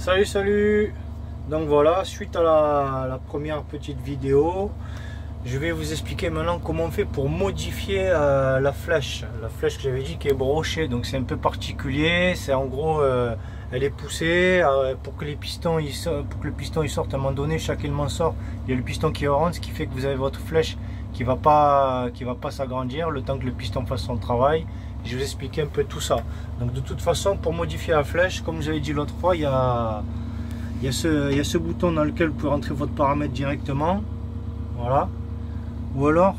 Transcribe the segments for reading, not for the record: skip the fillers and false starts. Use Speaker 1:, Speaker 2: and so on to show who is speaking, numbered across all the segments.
Speaker 1: Salut. Donc voilà, suite à la première petite vidéo, je vais vous expliquer maintenant comment on fait pour modifier la flèche. La flèche que j'avais dit qui est brochée, donc c'est un peu particulier. C'est en gros, elle est poussée pour que les pistons pour que le piston il sorte à un moment donné. Chaque élément sort, il y a le piston qui rentre, ce qui fait que vous avez votre flèche qui va pas s'agrandir le temps que le piston fasse son travail. Je vais vous expliquer un peu tout ça. Donc de toute façon, pour modifier la flèche, comme j'avais dit l'autre fois, il y a ce bouton dans lequel vous pouvez rentrer votre paramètre directement. Voilà. Ou alors,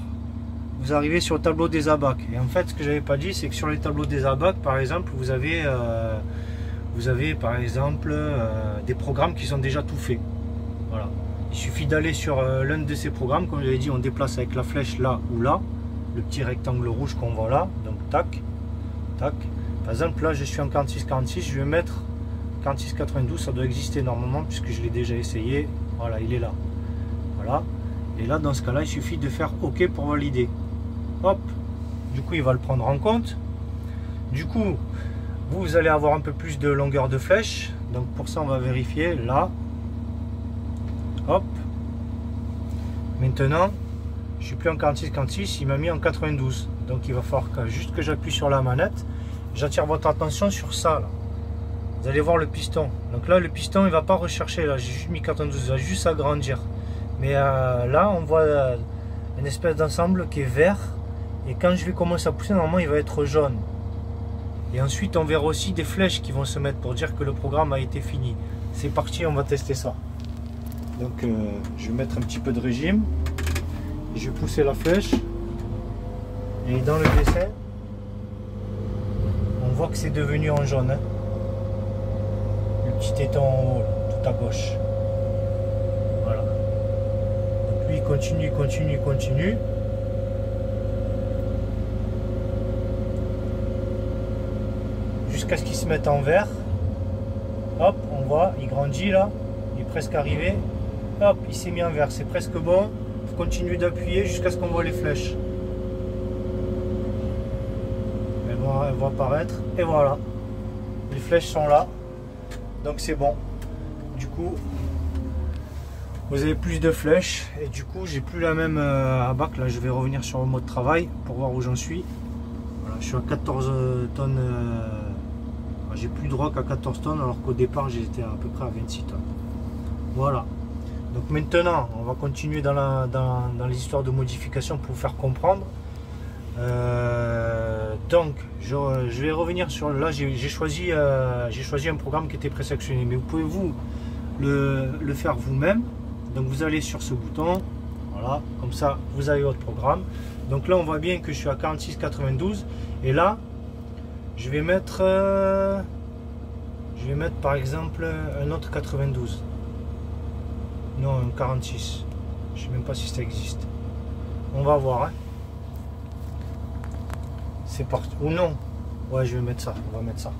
Speaker 1: vous arrivez sur le tableau des ABAC. Et en fait, ce que j'avais pas dit, c'est que sur les tableaux des ABAC, par exemple, vous avez par exemple des programmes qui sont déjà tout faits. Voilà. Il suffit d'aller sur l'un de ces programmes. Comme j'avais dit, on déplace avec la flèche là ou là. Le petit rectangle rouge qu'on voit là. Donc, tac, tac. Par exemple, là, je suis en 46-46. Je vais mettre 46-92. Ça doit exister normalement puisque je l'ai déjà essayé. Voilà, il est là. Voilà. Et là, dans ce cas-là, il suffit de faire OK pour valider. Hop. Du coup, il va le prendre en compte. Du coup, vous allez avoir un peu plus de longueur de flèche. Donc, pour ça, on va vérifier là. Hop. Maintenant, je suis plus en 46-46, il m'a mis en 92. Donc, il va falloir juste que j'appuie sur la manette. J'attire votre attention sur ça. Là. Vous allez voir le piston. Donc là, le piston, il ne va pas rechercher. Là, j'ai juste mis 92, il va juste agrandir. Mais là, on voit une espèce d'ensemble qui est vert. Et quand je vais commencer à pousser, normalement, il va être jaune. Et ensuite, on verra aussi des flèches qui vont se mettre pour dire que le programme a été fini. C'est parti, on va tester ça. Donc, je vais mettre un petit peu de régime. Et je vais pousser la flèche. Et dans le dessin, on voit que c'est devenu en jaune. Hein. Le petit étang en haut, là, tout à gauche. Voilà. Donc lui, il continue. Jusqu'à ce qu'il se mette en vert. Hop, on voit, il grandit là. Il est presque arrivé. Hop, il s'est mis en vert. C'est presque bon. Il faut continuer d'appuyer jusqu'à ce qu'on voit les flèches. Elles vont apparaître. Et voilà. Les flèches sont là. Donc c'est bon. Du coup, vous avez plus de flèches. Et du coup, j'ai plus la même ABAC. Là, je vais revenir sur le mode travail pour voir où j'en suis. Voilà, je suis à 14 tonnes. J'ai plus droit qu'à 14 tonnes alors qu'au départ, j'étais à peu près à 26 tonnes. Voilà. Donc maintenant, on va continuer dans les histoires de modification pour vous faire comprendre. Donc, je vais revenir sur... Là, j'ai choisi un programme qui était présélectionné. Mais vous pouvez le faire vous-même. Donc, vous allez sur ce bouton. Voilà, comme ça, vous avez votre programme. Donc là, on voit bien que je suis à 46-92. Et là, je vais mettre par exemple un autre 92. Non, un 46. Je ne sais même pas si ça existe. On va voir. Hein. C'est parti. Ou non. Ouais, je vais mettre ça. On va mettre ça.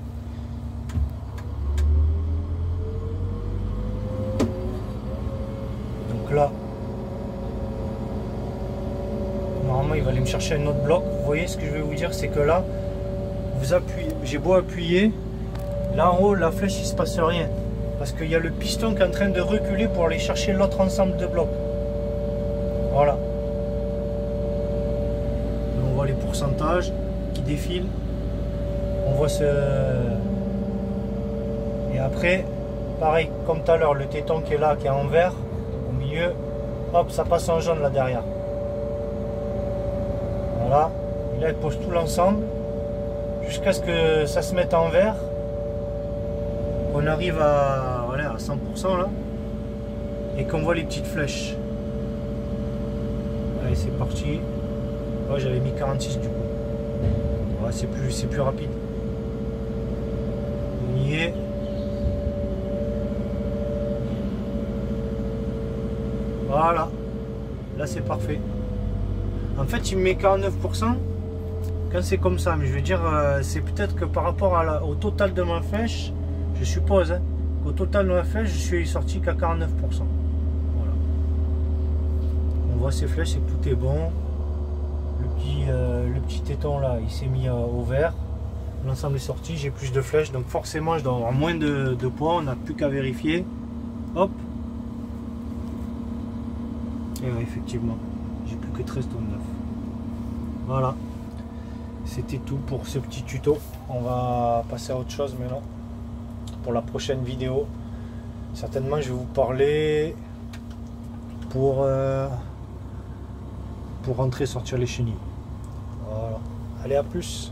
Speaker 1: Donc là. Normalement, il va aller me chercher un autre bloc. Vous voyez, ce que je vais vous dire, c'est que là, vous appuyez. J'ai beau appuyer. Là en haut, la flèche, il ne se passe rien. Parce qu'il y a le piston qui est en train de reculer pour aller chercher l'autre ensemble de blocs. Voilà. On voit les pourcentages qui défilent. On voit ce... Et après, pareil, comme tout à l'heure, le téton qui est là, qui est en vert, au milieu, hop, ça passe en jaune là derrière. Voilà. Et là, il pose tout l'ensemble jusqu'à ce que ça se mette en vert. On arrive à 100% là et qu'on voit les petites flèches. Allez, c'est parti. Ouais, j'avais mis 46 du coup. Ouais, c'est plus rapide. On y est. Voilà. Là c'est parfait. En fait il me met 49% quand c'est comme ça, mais je veux dire c'est peut-être que par rapport au total de ma flèche. Je suppose hein, qu'au total de ma flèche, je suis sorti qu'à 49%. Voilà. On voit ces flèches et que tout est bon. Le petit téton là, il s'est mis au vert. l'ensemble est sorti, j'ai plus de flèches, donc forcément je dois avoir moins de poids, on n'a plus qu'à vérifier. Hop. Et ouais, effectivement, j'ai plus que 13 tonnes 9. Voilà. C'était tout pour ce petit tuto. On va passer à autre chose maintenant. Pour la prochaine vidéo, certainement je vais vous parler pour rentrer sortir les chenilles. Voilà. Allez, à plus.